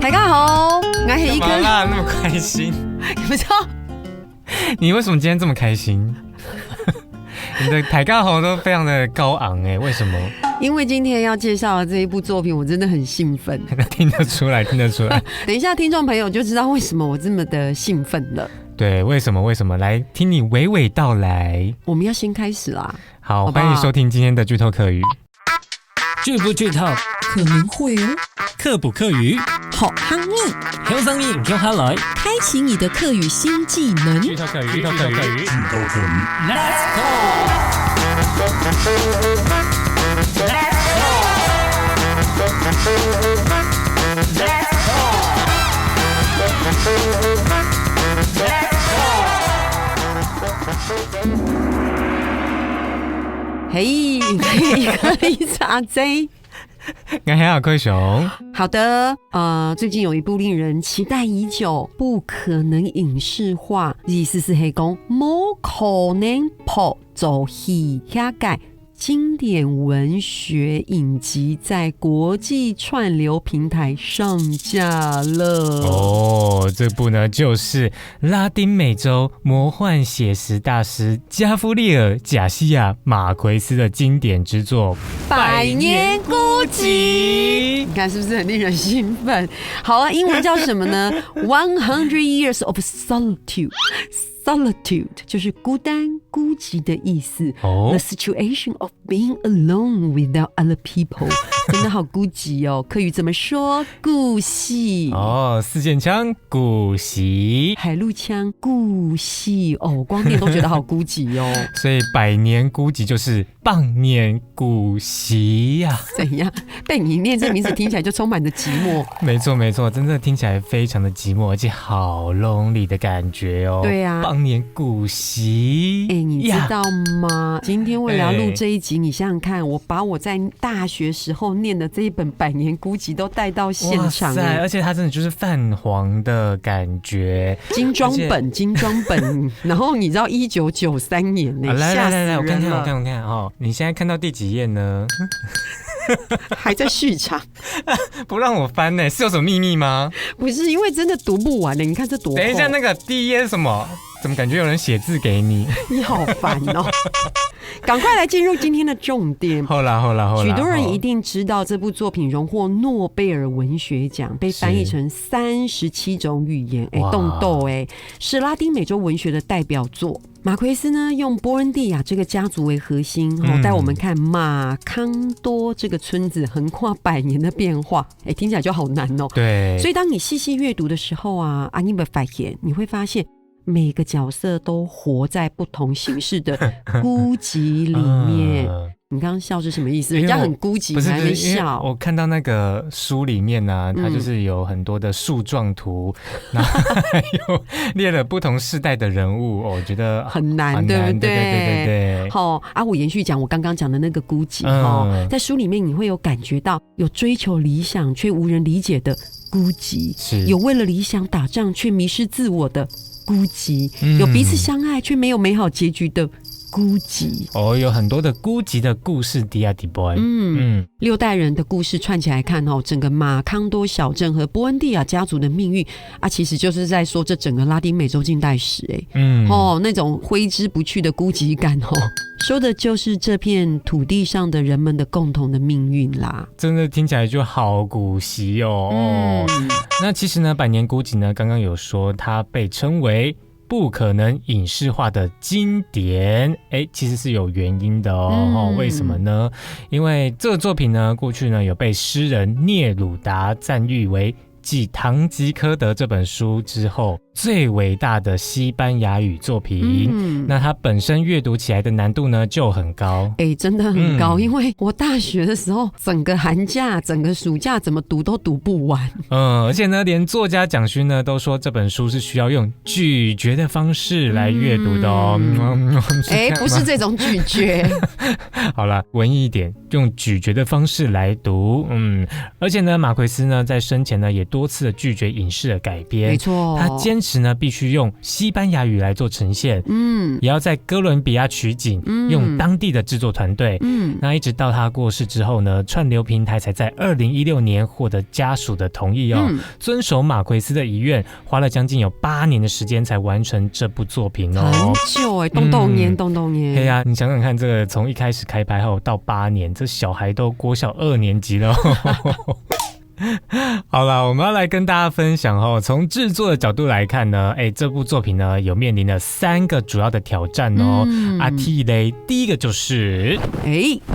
大家好，我是一个干嘛啦？那么开心？你不知道？你为什么今天这么开心？你的台尬红都非常的高昂哎，为什么？因为今天要介绍的这一部作品，我真的很兴奋。听得出来，听得出来。等一下，听众朋友就知道为什么我这么的兴奋了。对，为什么？为什么？来听你娓娓道来。我们要先开始啦。好，欢迎收听今天的剧透客语。剧不剧透可能会哦。客不客语好康密，听声音听下来，开启你的客语新技能。剧透客语，剧透客语，剧透客语 Let's go！Let's go！嘿，可以查 J。我是阿奎熊。好的，最近有一部令人期待已久、不可能影视化，意思是黑公冇可能拍做戏下改经典文学影集在国际串流平台上架了。哦，这部呢就是拉丁美洲魔幻写实大师加夫利尔·贾西亚·马奎斯的经典之作《百年孤寂》。你看是不是很令人兴奋？好啊，英文叫什么呢？100 Years of Solitude。Solitude 就是孤单、孤寂的意思。The situation of being alone without other people 真的好孤寂哦。客语怎么说？孤寂。四件枪，孤寂。海陆枪，孤寂。光念都觉得好孤寂哦。所以百年孤寂就是棒念孤寂呀。怎样？被你念这名字听起来就充满着寂寞。没错没错，真的听起来非常的寂寞，而且好 lonely 的感觉哦。对啊。棒念孤寂。你知道吗？今天为了要录这一集，你想想看，我把我在大学时候念的这一本《百年孤寂》都带到现场。哇塞！而且它真的就是泛黄的感觉，精装本。然后你知道1993年呢？来，我看哦。你现在看到第几页呢？还在续场。不让我翻呢，是有什么秘密吗？不是，因为真的读不完呢。你看这多厚。等一下，那个第一页是什么？怎么感觉有人写字给你？你好烦哦！赶快来进入今天的重点。后来，许多人一定知道这部作品荣获诺贝尔文学奖，被翻译成37种语言，是拉丁美洲文学的代表作。马奎斯呢，用波恩蒂亚这个家族为核心，带我们看马康多这个村子横跨100年的变化。听起来就好难哦。对，所以当你细细阅读的时候啊，你会发现每个角色都活在不同形式的孤寂里面。你刚刚笑是什么意思？人家很孤寂，还没笑。我看到那个书里面呢，它就是有很多的树状图，然后还有列了不同世代的人物，我觉得很难，对不对？对。我延续讲我刚刚讲的那个孤寂。在书里面你会有感觉到有追求理想却无人理解的孤寂，有为了理想打仗却迷失自我的孤寂，有彼此相爱却没有美好结局的孤寂。有很多的孤寂的故事。6代人的故事串起来看，整个马康多小镇和波恩蒂亚家族的命运其实就是在说这整个拉丁美洲近代史。那种挥之不去的孤寂感，说的就是这片土地上的人们的共同的命运啦。真的听起来就好古稀哦。那其实呢，百年孤寂呢，刚刚有说它被称为不可能影视化的经典，其实是有原因的哦。为什么呢？因为这个作品呢，过去呢有被诗人聂鲁达赞誉为继《堂吉诃德》这本书之后最伟大的西班牙语作品。那它本身阅读起来的难度呢就很高。真的很高。因为我大学的时候整个寒假整个暑假怎么读都读不完。而且呢连作家蒋勋呢都说这本书是需要用咀嚼的方式来阅读的哦。不是这种咀嚼。好了，文艺一点，用咀嚼的方式来读。而且呢马奎斯呢在生前呢也多次的拒绝影视的改编。没错，他坚持持呢必须用西班牙语来做呈现，也要在哥伦比亚取景，用当地的制作团队，那一直到他过世之后呢，串流平台才在2016年获得家属的同意遵守马奎斯的遗愿，花了将近有8年的时间才完成这部作品很久动年。对呀，你想想看，这个从一开始开拍后到8年，这小孩都国小2年级了。好啦，我们要来跟大家分享从制作的角度来看呢，这部作品呢有面临了3个主要的挑战第一个就是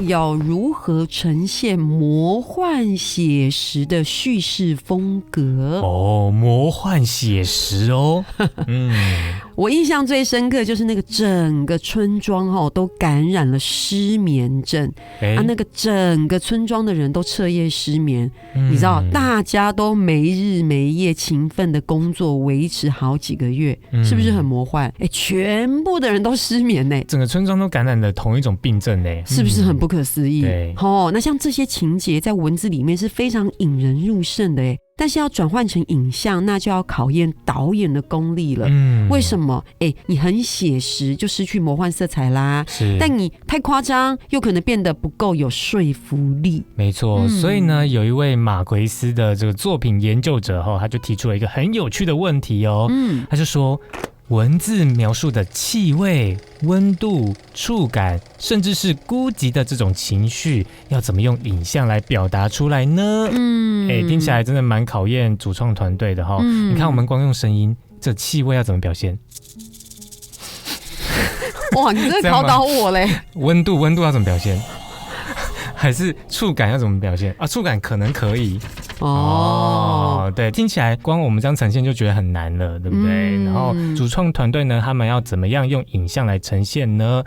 要如何呈现魔幻写实的叙事风格魔幻写实我印象最深刻就是那个整个村庄都感染了失眠症那个整个村庄的人都彻夜失眠，你知道大家都没日没夜勤奋的工作维持好几个月，是不是很魔幻？全部的人都失眠整个村庄都感染了同一种病症是不是很不可思议？对那像这些情节在文字里面是非常引人入胜的但是要转换成影像，那就要考验导演的功力了。为什么？你很写实就失去魔幻色彩啦，但你太夸张又可能变得不够有说服力。没错，所以呢，有一位马奎斯的这个作品研究者他就提出了一个很有趣的问题他就说，文字描述的气味、温度、触感，甚至是孤寂的这种情绪，要怎么用影像来表达出来呢？听起来真的蛮考验主创团队的你看，我们光用声音，这气味要怎么表现？哇，你真的考倒我嘞！温度要怎么表现？还是触感要怎么表现啊？触感可能可以对，听起来光我们这样呈现就觉得很难了，对不对？然后主创团队呢，他们要怎么样用影像来呈现呢？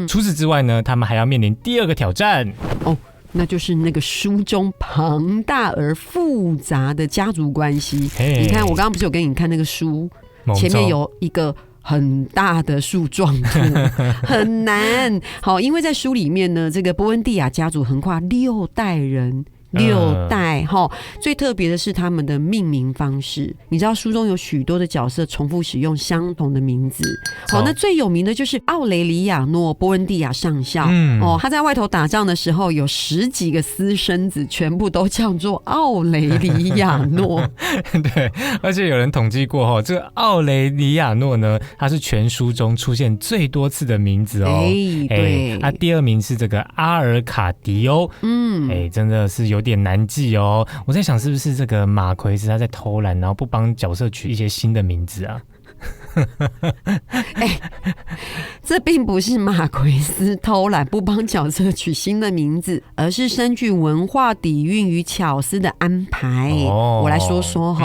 除此之外呢，他们还要面临第2个挑战那就是那个书中庞大而复杂的家族关系。你看，我刚刚不是有给你看那个书，前面有一个很大的树状图，很难。好，因为在书里面呢，这个波恩蒂亚家族横跨6代人。6代最特别的是他们的命名方式。你知道书中有许多的角色重复使用相同的名字那最有名的就是奥雷里亚诺·波恩蒂亚上校他在外头打仗的时候有10几个私生子，全部都叫做奥雷里亚诺。对，而且有人统计过这个奥雷里亚诺呢，他是全书中出现最多次的名字对第2名是这个阿尔卡迪欧真的是有点难记我在想是不是这个马奎斯他在偷懒，然后不帮角色取一些新的名字啊？这并不是马奎斯偷懒不帮角色取新的名字，而是根据文化底蕴与巧思的安排。我来说说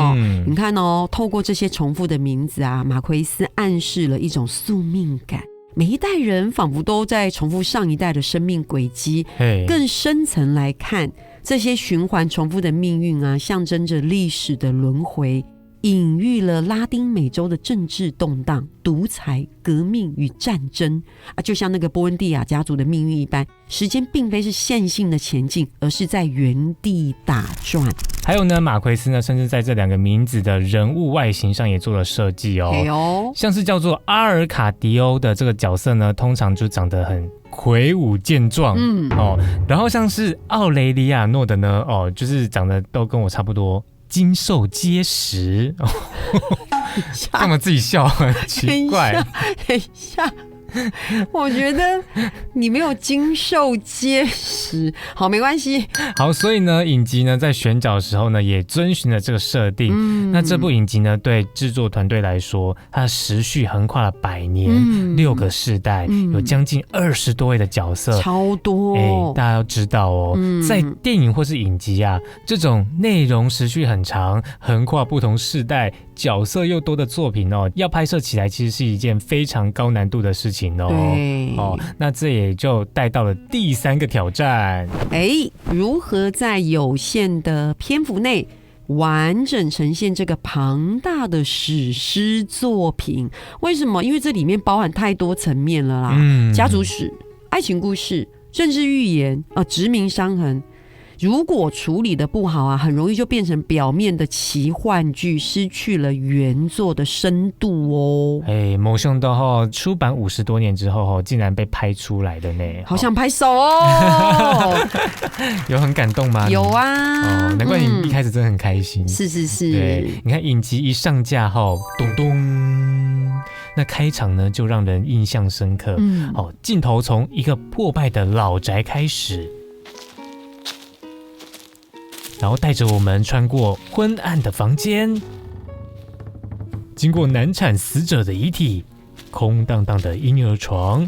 你看透过这些重复的名字马奎斯暗示了一种宿命感。每一代人仿佛都在重复上一代的生命轨迹，更深层来看，这些循环重复的命运象征着历史的轮回，隐喻了拉丁美洲的政治动荡、独裁、革命与战争就像那个波恩蒂亚家族的命运一般，时间并非是线性的前进，而是在原地打转。还有呢，马奎斯呢，甚至在这2个名字的人物外形上也做了设计像是叫做阿尔卡迪欧的这个角色呢，通常就长得很魁梧健壮然后像是奥雷里亚诺的呢就是长得都跟我差不多，精瘦结实干嘛自己笑？很奇怪。等一下，我觉得你没有精瘦结实。好，没关系。好，所以呢，影集呢在选角的时候呢，也遵循了这个设定。那这部影集呢，对制作团队来说，它的时序横跨了100年，6个世代，有将近20多位的角色，超多。大家要知道在电影或是影集这种内容时序很长、横跨不同世代、角色又多的作品要拍摄起来其实是一件非常高难度的事情那这也就带到了第3个挑战。如何在有限的篇幅内完整呈现这个庞大的史诗作品？为什么？因为这里面包含太多层面了啦，家族史、爱情故事、政治预言殖民伤痕。如果处理的不好啊，很容易就变成表面的奇幻剧，失去了原作的深度哦。没想到出版50多年之后竟然被拍出来的呢，好想拍手哦！有很感动吗？有啊，难怪你一开始真的很开心。是是是，对，你看影集一上架后，咚咚，那开场呢就让人印象深刻。镜头从一个破败的老宅开始，然后带着我们穿过昏暗的房间，经过难产死者的遗体，空荡荡的婴儿床，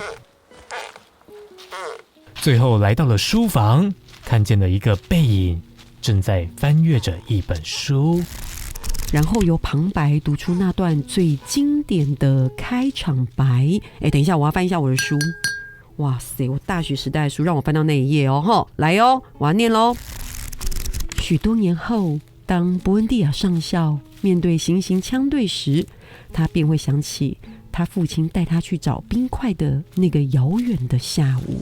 最后来到了书房，看见了一个背影正在翻阅着一本书，然后由旁白读出那段最经典的开场白。等一下，我要翻一下我的书。哇塞，我大学时代的书，让我翻到那一页哦。来哦，我要念咯。许多年后，当伯恩蒂亚上校面对行刑枪队时，他便会想起他父亲带他去找冰块的那个遥远的下午。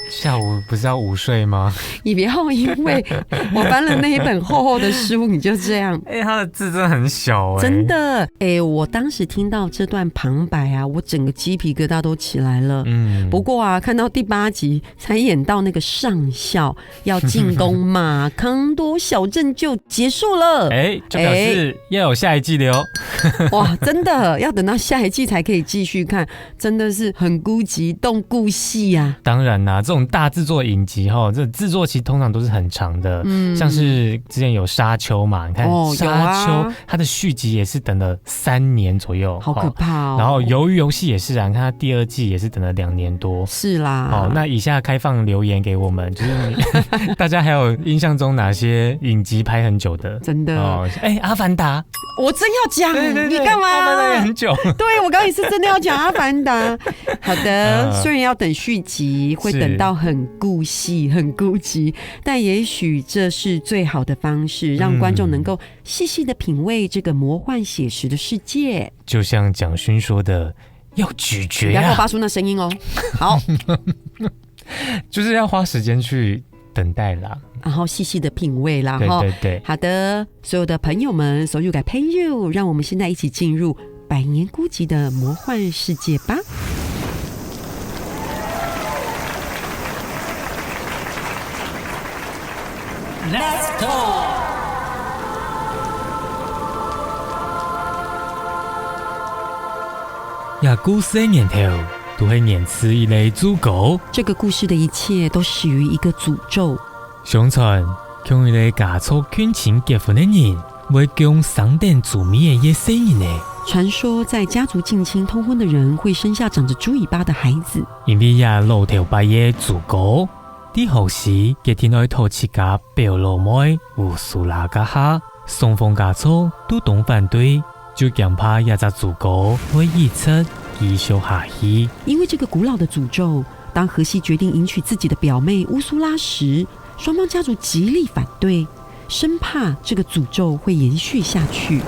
下午不是要午睡吗？你不要因为我翻了那一本厚厚的书你就这样。他的字真的很小真的。我当时听到这段旁白啊，我整个鸡皮疙瘩都起来了。不过啊，看到第8集才演到那个上校要进攻马康多小镇就结束了。就表示要有下一季的哦。哇，真的要等到下一季才可以继续看，真的是很孤寂动顾戏啊。当然啦，这种大制作影集这制作期通常都是很长的。像是之前有沙丘嘛，你看沙丘它的续集也是等了3年左右，好可怕哦。然后鱿鱼游戏也是啊，你看它第2季也是等了2年多。是啦。那以下开放留言给我们，就是大家还有印象中哪些影集拍很久的？真的阿凡达，我真要讲。对你干嘛？阿凡达也很久。对，我刚刚也是真的要讲阿凡达。好的，虽然要等续集，会等到很顾戏、很孤寂，但也许这是最好的方式，让观众能够细细的品味这个魔幻写实的世界。就像蒋勋说的，要咀嚼不要给我发出那声音哦。好，就是要花时间去等待啦，然后细细的品味啦。对对对。好的，所有的朋友们，所有的朋友，让我们现在一起进入百年孤寂的魔幻世界吧。Let's go！ 也古些年头，都会念此一类诅咒。这个故事的一切都始于一个诅咒。相传，像一类家族恳亲结婚的人，会供上殿祖米的野生人呢。传说在家族近亲通婚的人会生下长着猪尾巴的孩子，因为也露头白的祖国。在后时，家庭内头七家表老妹乌苏拉家下，双方家族都同反对，就强怕也只祖国会一出继续下去。因为这个古老的诅咒，当荷西决定迎娶自己的表妹乌苏拉时，双方家族极力反对，生怕这个诅咒会延续下去。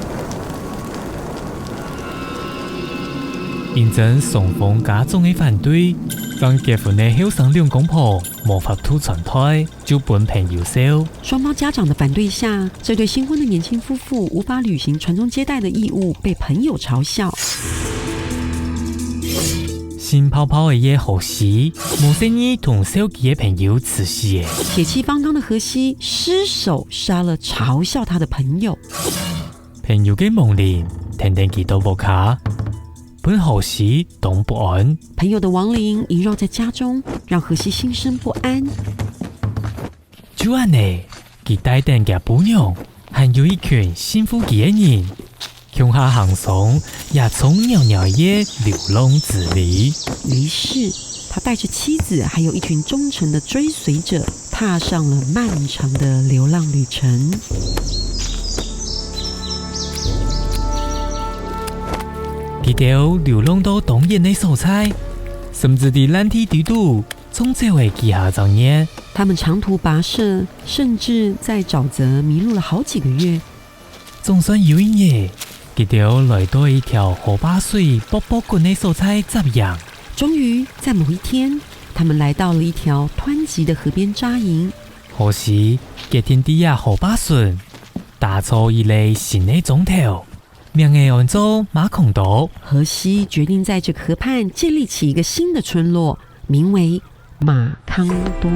因真双方家族的反对，让结婚的后生两公婆无法度传胎，就本凭优秀。双方家长的反对下，这对新婚的年轻夫妇无法履行传宗接代的义务，被朋友嘲笑。新泡泡的野荷西，无声意同手机的朋友辞世的。血气方刚的荷西失手杀了嘲笑他的朋友。朋友的亡灵，天天祈祷无卡。本荷西动不安，朋友的亡灵萦绕在家中，让荷西心生不安。就安呢，佢带定嘅姑娘，还有一群幸福嘅人，向下行送也从袅袅嘅流浪之旅。于是，他带着妻子，还有一群忠诚的追随者，踏上了漫长的流浪旅程。佢哋流浪到东远的所在，甚至喺蓝天地度，从这位记下作业。他们长途跋涉，甚至在沼泽迷路了好几个月。总算有一日，佢哋来到一条河坝水卜卜滚的所在集养。终于在某一天，他们来到了一条湍急的河边扎营。可是隔天底下河巴顺，打出一类新的总头，名会叫做马孔岛。荷西决定在这个河畔建立起一个新的村落，名为马康多。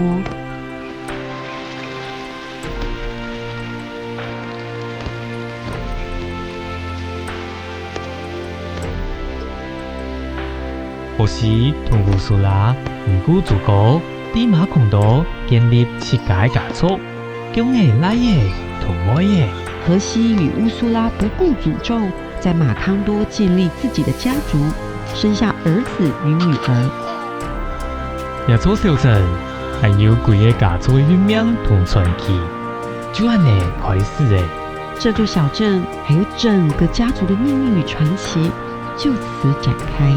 荷西同乌苏拉唔顾自古，喺马孔岛建立7个家族，公的、奶的、同妹的。荷西与乌苏拉不顾诅咒，在马康多建立自己的家族，生下儿子与女儿。也做小镇，还有几个家族的运命同传奇，就安尼开始的。这座小镇还有整个家族的命运与传奇，就此展开。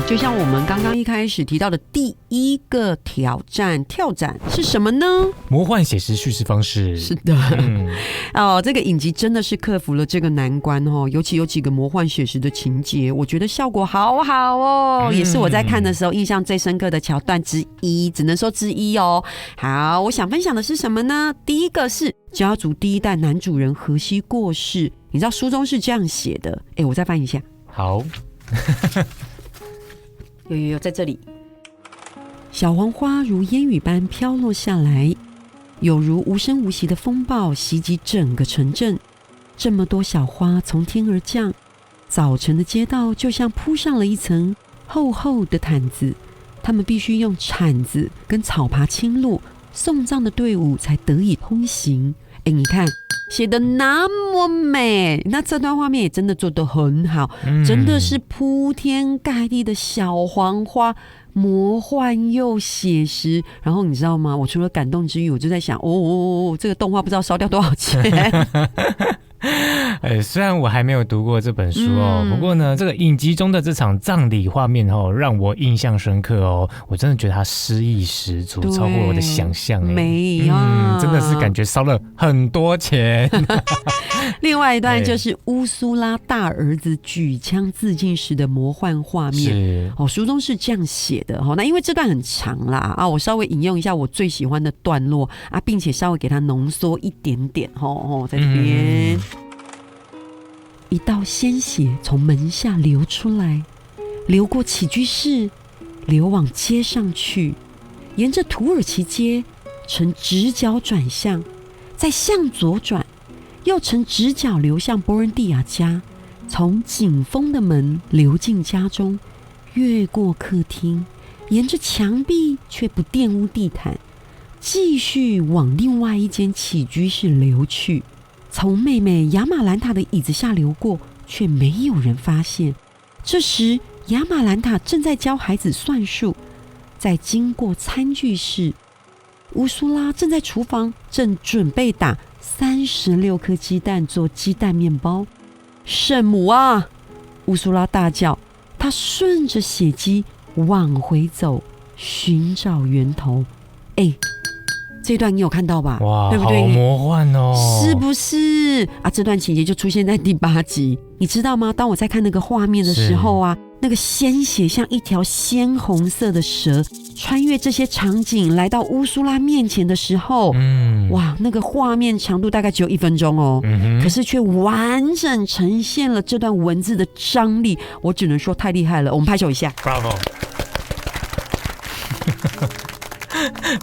就像我们刚刚一开始提到的第一个跳展是什么呢？魔幻写实叙事方式。是的，这个影集真的是克服了这个难关哦，尤其有几个魔幻写实的情节，我觉得效果好好哦，也是我在看的时候印象最深刻的桥段之一，只能说之一哦。好，我想分享的是什么呢？第一个是家族第一代男主人荷西过世，你知道书中是这样写的，我再翻一下。好。有在这里，小黄花如烟雨般飘落下来，有如无声无息的风暴袭击整个城镇。这么多小花从天而降，早晨的街道就像铺上了一层厚厚的毯子，他们必须用铲子跟草耙清路，送葬的队伍才得以通行。你看写的那么美，那这段画面也真的做得很好，真的是铺天盖地的小黄花，魔幻又写实。然后你知道吗？我除了感动之余，我就在想，这个动画不知道烧掉多少钱。虽然我还没有读过这本书哦，不过呢，这个影集中的这场葬礼画面哦，让我印象深刻哦。我真的觉得它诗意十足，超过我的想象。美啊，真的是感觉烧了很多钱。另外一段就是乌苏拉大儿子举枪自尽时的魔幻画面。书中是这样写的。那因为这段很长啦，我稍微引用一下我最喜欢的段落啊，并且稍微给它浓缩一点点。在这边。一道鲜血从门下流出来，流过起居室，流往街上去，沿着土耳其街呈直角转向，再向左转，又呈直角流向波恩蒂亚家，从紧封的门流进家中，越过客厅，沿着墙壁却不玷污地毯，继续往另外一间起居室流去，从妹妹亚马兰塔的椅子下流过，却没有人发现。这时亚马兰塔正在教孩子算术，在经过餐具室，乌苏拉正在厨房正准备打36颗鸡蛋做鸡蛋面包。圣母啊！乌苏拉大叫，她顺着血迹往回走，寻找源头。这段你有看到吧？哇，对不对？好魔幻哦，是不是啊？这段情节就出现在第8集，你知道吗？当我在看那个画面的时候啊，那个鲜血像一条鲜红色的蛇穿越这些场景来到乌苏拉面前的时候，哇，那个画面长度大概只有1分钟哦，可是却完整呈现了这段文字的张力，我只能说太厉害了，我们拍手一下 ，Bravo！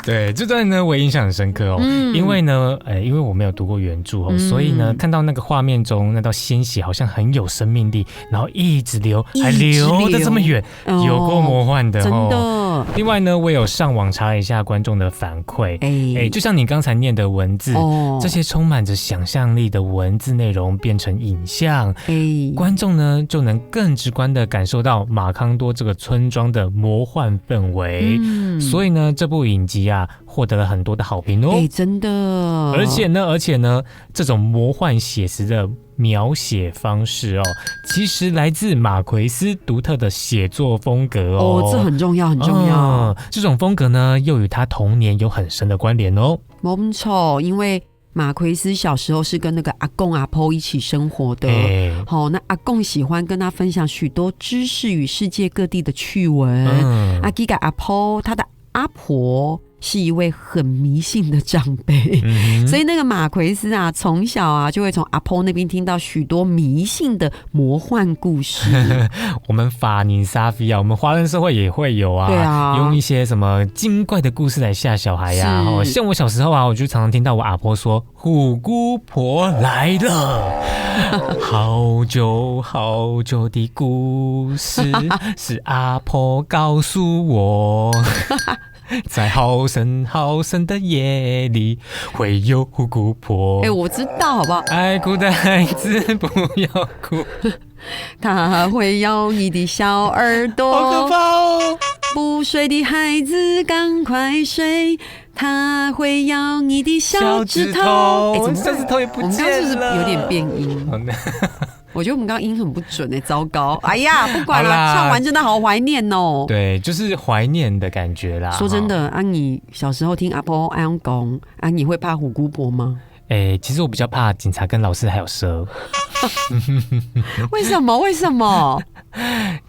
对，这段呢我印象很深刻哦，因为呢，因为我没有读过原著哦，所以呢，看到那个画面中那道鲜血好像很有生命力，然后一直流，还流得这么远，有够魔幻的哦，真的。另外呢，我有上网查了一下观众的反馈，就像你刚才念的文字，这些充满着想象力的文字内容变成影像，观众呢就能更直观的感受到马康多这个村庄的魔幻氛围，所以呢，这部影集集啊获得了很多的好评哦。真的。而且呢，这种魔幻写实的描写方式哦，其实来自马奎斯独特的写作风格哦。这很重要，很重要。这种风格呢，又与他童年有很深的关联哦。没错，因为马奎斯小时候是跟那个阿公阿婆一起生活的。那阿公喜欢跟他分享许多知识与世界各地的趣闻。阿基嘎阿婆，他的阿婆是一位很迷信的长辈，所以那个马奎斯啊，从小啊就会从阿婆那边听到许多迷信的魔幻故事。我们法尼沙菲啊，我们华人社会也会有啊，对啊，用一些什么精怪的故事来吓小孩呀。像我小时候啊，我就常常听到我阿婆说虎姑婆来了，好久好久的故事是阿婆告诉我。在好深好深的夜里，会有虎姑婆。我知道，好不好？爱哭的孩子不要哭，他会咬你的小耳朵。好可怕哦！不睡的孩子赶快睡，他会咬你的小指头。怎么小指头也不见了？我们刚刚是不是有点变音？我觉得我们刚刚音很不准糟糕！哎呀，不管了，唱完真的好怀念哦。对，就是怀念的感觉啦。说真的，你小时候听阿婆阿公讲，你会怕虎姑婆吗？其实我比较怕警察跟老师还有蛇。为什么？为什么？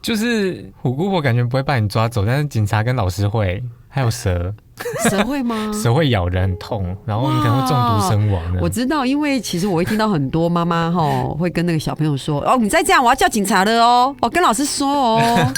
就是虎姑婆感觉不会把你抓走，但是警察跟老师会，还有蛇。蛇会吗？蛇会咬人，很痛，然后你可能会中毒身亡。我知道，因为其实我会听到很多妈妈会跟那个小朋友说：“你再这样，我要叫警察了哦，我跟老师说哦。”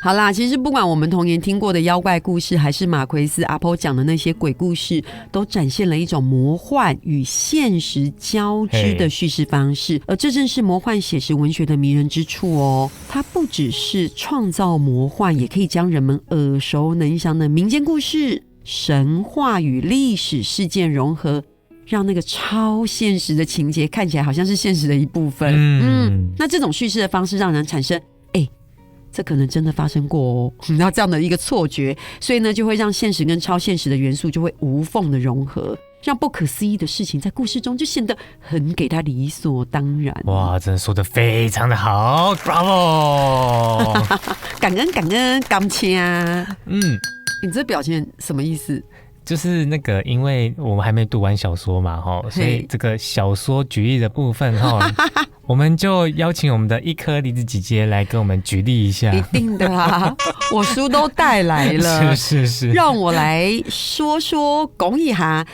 好啦，其实不管我们童年听过的妖怪故事，还是马奎斯阿婆讲的那些鬼故事，都展现了一种魔幻与现实交织的叙事方式，而这正是魔幻写实文学的迷人之处哦。它不只是创造魔幻，也可以将人们耳熟能详的民间故事、神话与历史事件融合，让那个超现实的情节看起来好像是现实的一部分。那这种叙事的方式让人产生这可能真的发生过哦，然后这样的一个错觉，所以呢就会让现实跟超现实的元素就会无缝的融合，让不可思议的事情在故事中就显得很给他理所当然。哇，真的说得非常的好 ，Bravo！ 感恩感谢。你这表情什么意思？就是那个，因为我们还没读完小说嘛，所以这个小说举例的部分我们就邀请我们的一颗梨子姐姐来跟我们举例一下。一定的啊，我书都带来了，是，让我来说讲一下。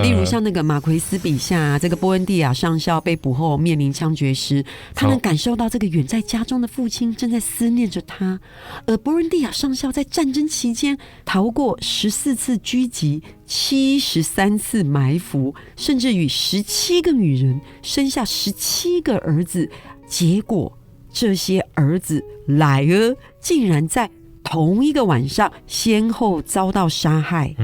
例如像那个马奎斯笔下这个波恩蒂亚上校被捕后面临枪决时，他能感受到这个远在家中的父亲正在思念着他，而波恩蒂亚上校在战争期间逃过14次狙击、73次埋伏，甚至与17个女人生下17个儿子，结果这些儿子莱尔竟然在同一个晚上先后遭到杀害。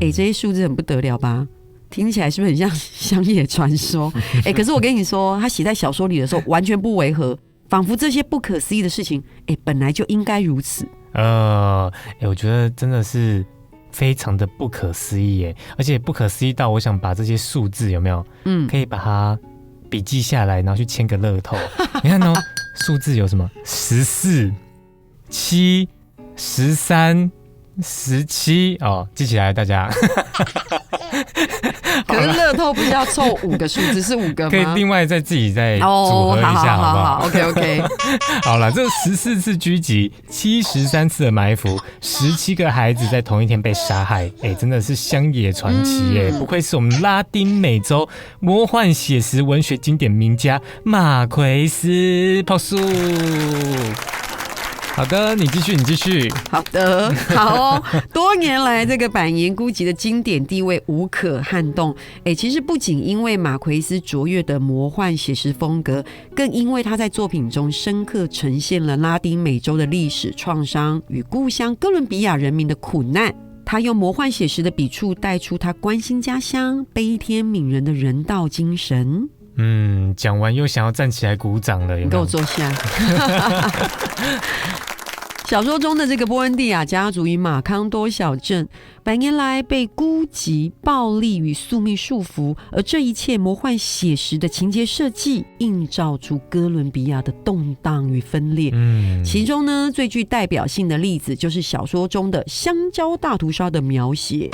这些数字很不得了吧？听起来是不是很像乡野传说？可是我跟你说，他写在小说里的时候完全不违和，仿佛这些不可思议的事情，本来就应该如此。我觉得真的是非常的不可思议耶，而且不可思议到我想把这些数字有没有，可以把它笔记下来，然后去签个乐透。你看哦，数字有什么14、7、13、17哦，记起来大家。可是乐透不是要凑5个数字，是5个吗？可以另外再自己再组合一下，好不好 ？OK。好了，这14次狙击，73次的埋伏，17个孩子在同一天被杀害，真的是乡野传奇耶！不愧是我们拉丁美洲魔幻写实文学经典名家马奎斯，抛数。好的，你继续。好的，好哦。多年来，这个百年孤寂的经典地位无可撼动。其实不仅因为马奎斯卓越的魔幻写实风格，更因为他在作品中深刻呈现了拉丁美洲的历史创伤与故乡哥伦比亚人民的苦难。他用魔幻写实的笔触带出他关心家乡、悲天悯人的人道精神。讲完又想要站起来鼓掌了，有没有？你给我坐下。小说中的这个波恩蒂亚家族与马康多小镇百年来被孤寂、暴力与宿命束缚，而这一切魔幻写实的情节设计映照出哥伦比亚的动荡与分裂。其中呢，最具代表性的例子就是小说中的香蕉大屠杀的描写。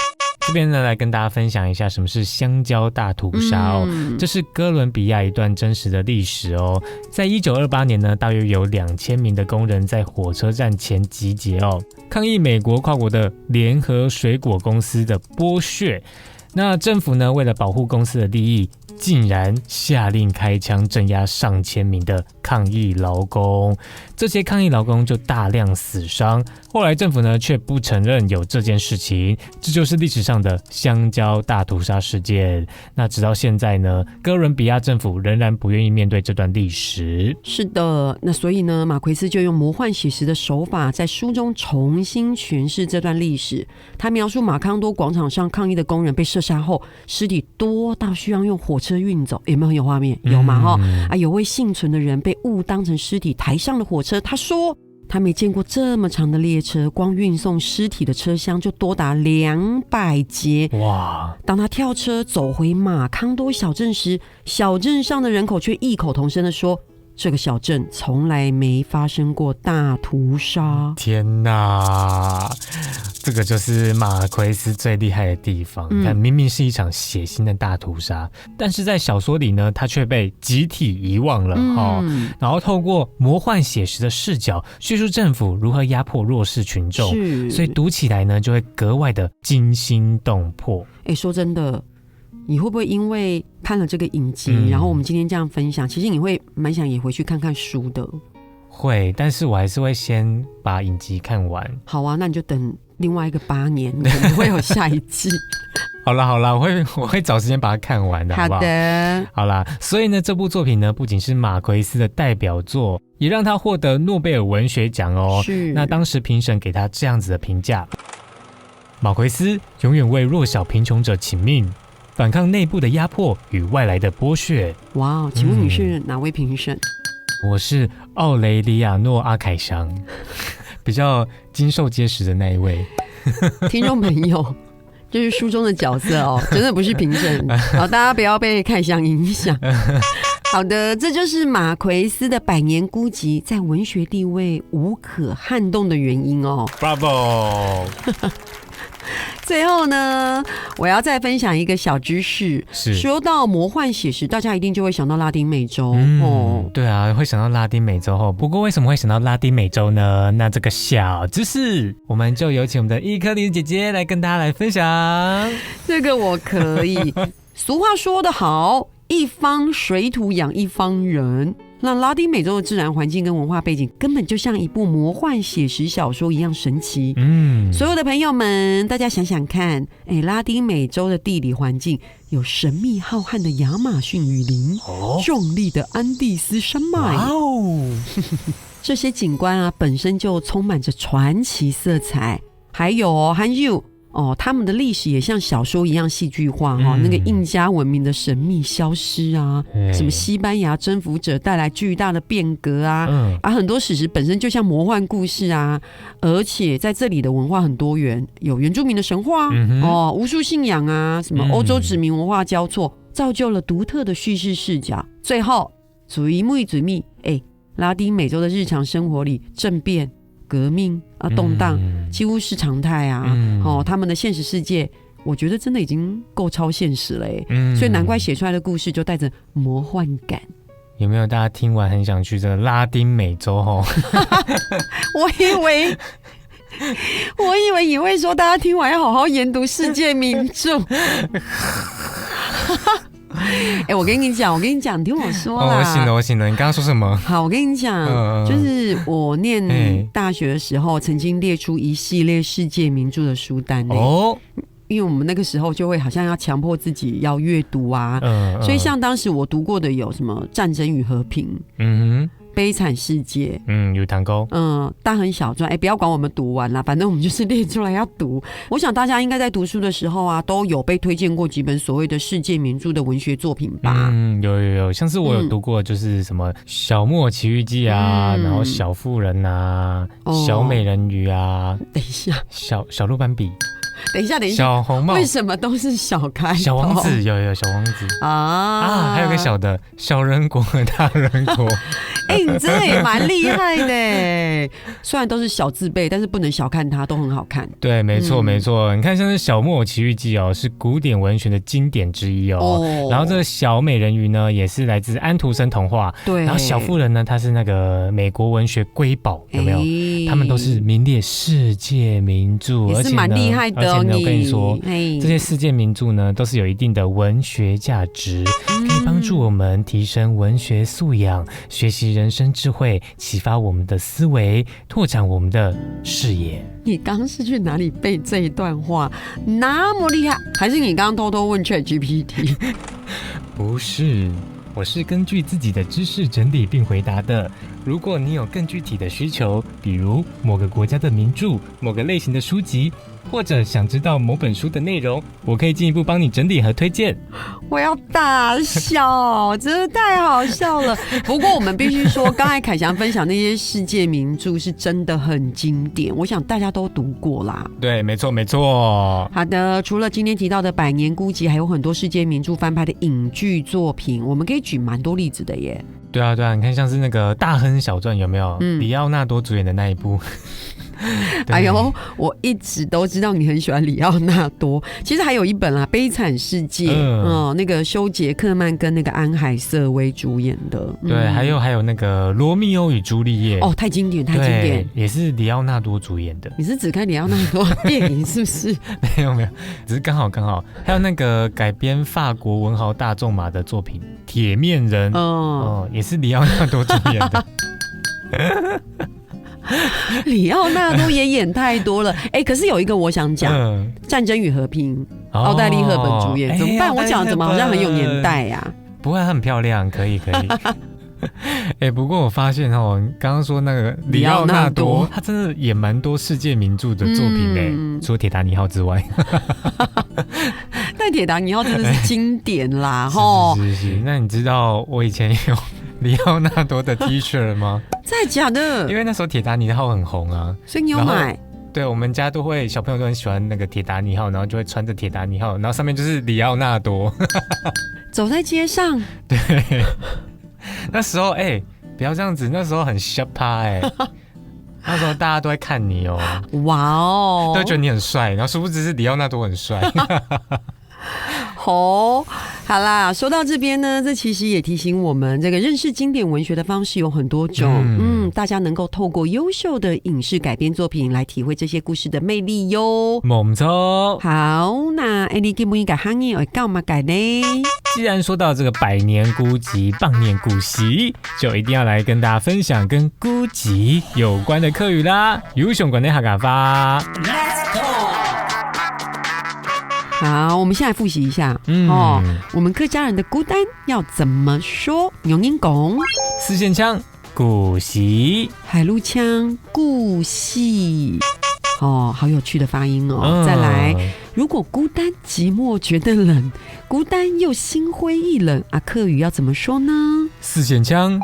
这边呢，来跟大家分享一下什么是香蕉大屠杀哦。这是哥伦比亚一段真实的历史哦。在1928年呢，大约有2000名的工人在火车站前集结哦，抗议美国跨国的联合水果公司的剥削。那政府呢，为了保护公司的利益，竟然下令开枪镇压上千名的抗议劳工，这些抗议劳工就大量死伤。后来政府呢却不承认有这件事情，这就是历史上的香蕉大屠杀事件。那直到现在呢，哥伦比亚政府仍然不愿意面对这段历史。是的，那所以呢，马奎斯就用魔幻写实的手法，在书中重新诠释这段历史。他描述马康多广场上抗议的工人被射杀后，尸体多到需要用火车运走，有没有很有画面？有嘛有位幸存的人被误当成尸体抬上了火车，他说他没见过这么长的列车，光运送尸体的车厢就多达200节。哇！当他跳车走回马康多小镇时，小镇上的人口却异口同声地说，这个小镇从来没发生过大屠杀。天哪，这个就是马奎斯最厉害的地方。你看，明明是一场血腥的大屠杀，但是在小说里呢，他却被集体遗忘了然后透过魔幻写实的视角，叙述政府如何压迫弱势群众，所以读起来呢，就会格外的惊心动魄。说真的，你会不会因为看了这个影集，然后我们今天这样分享，其实你会蛮想也回去看看书的？会，但是我还是会先把影集看完。好啊，那你就等另外一个8年，可能会有下一季。好啦，我会找时间把它看完的，好不好？好的。好啦，所以呢，这部作品呢，不仅是马奎斯的代表作，也让他获得诺贝尔文学奖哦。是。那当时评审给他这样子的评价：马奎斯永远为弱小贫穷者请命，反抗内部的压迫与外来的剥削。哇，请问你是哪位评审？我是奥雷里亚诺·阿凯翔，比较精瘦结实的那一位。听众朋友，就是书中的角色哦，真的不是评审。好，大家不要被凯翔影响。好的，这就是马奎斯的《百年孤寂》在文学地位无可撼动的原因哦。Bravo！最后呢，我要再分享一个小知识。说到魔幻写实，大家一定就会想到拉丁美洲对啊，会想到拉丁美洲不过为什么会想到拉丁美洲呢？那这个小知识，我们就有请我们的伊科琳姐姐来跟大家来分享。这个我可以。俗话说得好，一方水土养一方人。那拉丁美洲的自然环境跟文化背景根本就像一部魔幻写实小说一样神奇。所有的朋友们，大家想想看，拉丁美洲的地理环境有神秘浩瀚的亚马逊雨林，壮丽的安第斯山脉，这些景观啊本身就充满着传奇色彩。还有他们的历史也像小说一样戏剧化那个印加文明的神秘消失啊，什么西班牙征服者带来巨大的变革啊，很多史实本身就像魔幻故事啊，而且在这里的文化很多元，有原住民的神话巫术信仰啊，什么欧洲殖民文化交错，造就了独特的叙事视角。最后，水密拉丁美洲的日常生活里，政变、革命动荡几乎是常态啊。他们的现实世界，我觉得真的已经够超现实了所以难怪写出来的故事就带着魔幻感。有没有大家听完很想去这个拉丁美洲我以为你会说大家听完要好好研读世界名著。我跟你讲，你听我说啦。我醒了，你刚刚说什么？好，我跟你讲，就是我念大学的时候，曾经列出一系列世界名著的书单因为我们那个时候就会好像要强迫自己要阅读啊，所以像当时我读过的有什么《战争与和平》，悲惨世界，有糖沟，大亨小传，不要管我们读完啦，反正我们就是列出来要读。我想大家应该在读书的时候啊，都有被推荐过几本所谓的世界名著的文学作品吧？有，像是我有读过，就是什么《小木偶奇遇记》啊，然后《小妇人》啊，小美人鱼啊，等一下，小鹿斑比。等一下，小红帽为什么都是小开头？小王子有小王子还有个小的小人国和大人国。你真的也蛮厉害的，虽然都是小字辈，但是不能小看它，都很好看。对，没错没错。你看，像是《小木偶奇遇记》是古典文学的经典之一然后这个小美人鱼呢，也是来自安徒生童话。对。然后小妇人呢，它是那个美国文学瑰宝，有没有？他们都是名列世界名著，也是蛮厉害的。而且呢，我跟你说，这些世界名著呢，都是有一定的文学价值，可以帮助我们提升文学素养，学习人生智慧，启发我们的思维，拓展我们的视野。你刚是去哪里背这一段话？那么厉害？还是你刚偷偷问 ChatGPT？ 不是，我是根据自己的知识整理并回答的。如果你有更具体的需求，比如某个国家的名著、某个类型的书籍，或者想知道某本书的内容，我可以进一步帮你整理和推荐。我要大笑，真的太好笑了。不过我们必须说，刚才凯翔分享那些世界名著是真的很经典，我想大家都读过啦。对，没错没错。好的，除了今天提到的《百年孤寂》，还有很多世界名著翻拍的影剧作品，我们可以举蛮多例子的耶。对啊，你看像是那个《大亨小传》有没有？里奥纳多主演的那一部。哎呦，我一直都知道你很喜欢里奥纳多。其实还有一本啦，《悲惨世界》那个休·杰克曼跟那个安海瑟薇主演的。对，还有那个《罗密欧与朱丽叶》太经典，太经典，也是里奥纳多主演的。你是只看里奥纳多电影是不是？没有，只是刚好。还有那个改编法国文豪大仲马的作品《铁面人》，也是里奥纳多主演的。里奥纳多也演太多了，可是有一个我想讲，战争与和平》，奥黛丽·赫本主演，怎么办？我讲怎么好像很有年代呀？不会，她很漂亮，可以。不过我发现刚刚说那个里奥纳多，他真的演蛮多世界名著的作品除了《铁达尼号》之外。但《铁达尼号》真的是经典啦，是。那你知道我以前有里奥纳多的 T 恤吗？真的假的？因为那时候铁达尼号很红啊，所以你有买？对，我们家小朋友都很喜欢那个铁达尼号，然后就会穿着铁达尼号，然后上面就是里奥纳多。走在街上。对，那时候不要这样子，那时候很瞎趴那时候大家都在看你哇哦，都觉得你很帅，然后殊不知是里奥纳多很帅。好啦，说到这边呢，这其实也提醒我们，这个认识经典文学的方式有很多种。大家能够透过优秀的影视改编作品来体会这些故事的魅力哟。没错。好，那你记不记得行业会干嘛改呢？既然说到这个百年孤寂、棒念古稀，就一定要来跟大家分享跟孤寂有关的客语啦。有相关的客家话。Let's go。好，我们先来复习一下我们客家人的孤单要怎么说？用英讲四线腔古稀，海陆腔故稀。好有趣的发音再来，如果孤单寂寞觉得冷，孤单又心灰意冷客语要怎么说呢？四线腔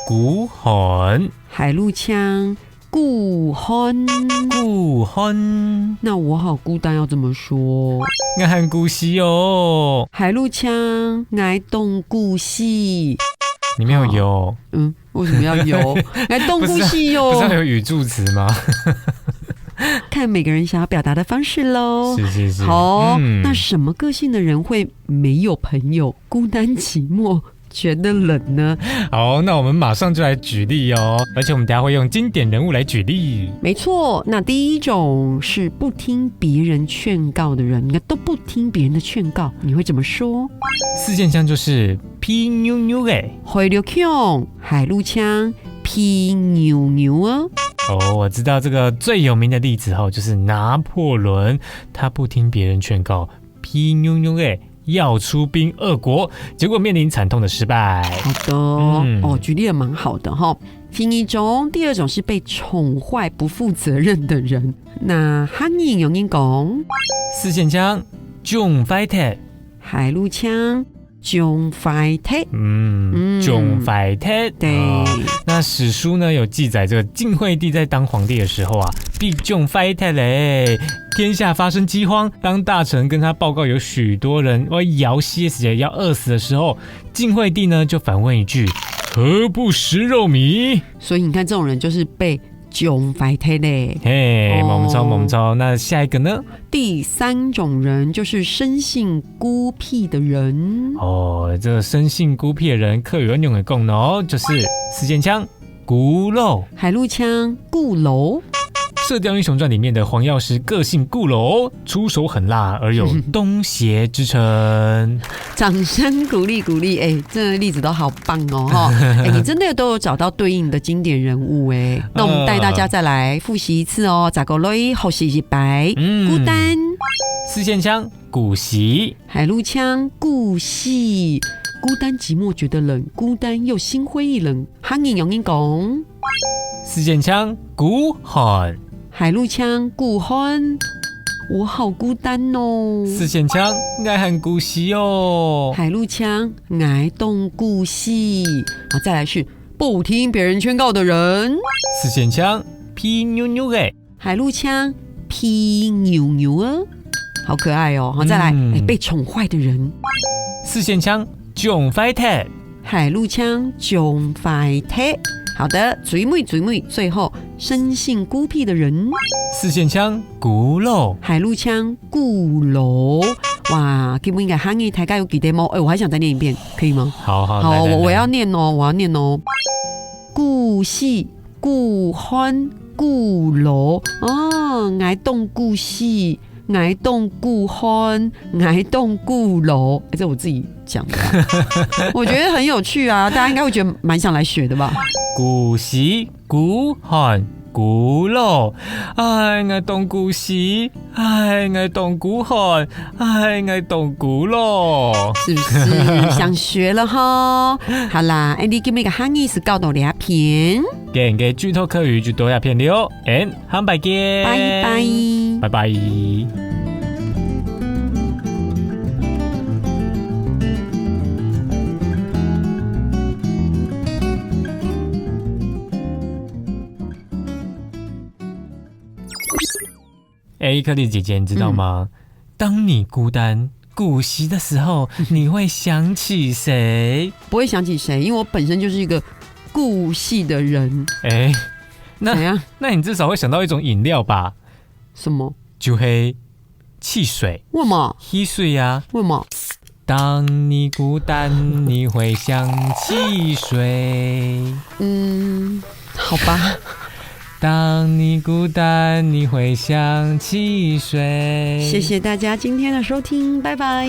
孤寒，海陆腔孤寒。那我好孤单要怎么说？我很孤稀海陆腔爱动孤稀。你没有有为什么要有？爱动孤稀哟。不是有语助词吗？看每个人想要表达的方式咯。是。那什么个性的人会没有朋友，孤单寂寞觉得冷呢？好，那我们马上就来举例而且我们等一下会用经典人物来举例。没错，那第一种是不听别人劝告的人，你都不听别人的劝告，你会怎么说？四线腔就是屁妞妞海陆腔，海陆腔屁妞妞我知道这个最有名的例子就是拿破仑，他不听别人劝告，屁妞妞要出兵俄国，结果面临惨痛的失败。好的，举例的蛮好的哈。听一种，第二种是被宠坏、不负责任的人。那汉语用英讲，四线枪，John Fighter， 海陆枪。John Fighter， John Fighter， 对。那史书呢有记载，这个晋惠帝在当皇帝的时候啊，必John Fighter嘞，天下发生饥荒，当大臣跟他报告有许多人要歇死要饿死的时候，晋惠帝呢就反问一句：何不食肉糜？所以你看，这种人就是被John Fighter嘞。嘿，猛超。那下一个呢？第三种人就是生性孤僻的人。这个生性孤僻的人，客语用的共哦，就是四件枪、孤陋、海陆枪、固楼。《射雕英雄传》里面的黄药师个性固楼，出手狠辣而有东邪之称。掌声鼓励，这个例子都好棒哦！你真的都有找到对应的经典人物哎。那我们带大家再来复习一次哦。咋个类好习一白，孤单。四线枪古习，海陆枪顾惜，孤单寂寞觉得冷，孤单又心灰意冷。汉语用英讲，四线枪孤寒，海陆枪顾欢，我好孤单哦。四线枪爱恨顾惜哦，海陆枪爱动顾惜。再来是不听别人劝告的人。四线枪屁妞妞的，海陆枪屁牛牛啊，好可爱哦。好，再来被宠坏的人。四线枪John Fighter， 海陆枪John Fighter。好的，最美，最后生性孤僻的人。四线枪孤陋，海陆枪固楼。哇，基本应该汉语大概有几点吗？我还想再念一遍，可以吗？好，我要念哦，顾惜、顾欢、顾楼。爱动顾惜。爱动顾欢，爱动顾楼，这我自己讲的，我觉得很有趣啊，大家应该会觉得蛮想来学的吧。顾惜、顾寒、顾陋，爱动顾惜，爱动顾寒，爱动顾陋，是不是想学了哈？好啦，你今日个汉语是教到2篇，给剧透课语就多2篇了，and 汉拜见，拜拜。克莉姐姐，你知道吗？当你孤单顾惜的时候，你会想起谁？不会想起谁，因为我本身就是一个顾惜的人。那你至少会想到一种饮料吧？什么？就是汽水。为什么？汽水呀？为什么？当你孤单，你会想起谁？好吧。当你孤单，你会想起谁？谢谢大家今天的收听，拜拜。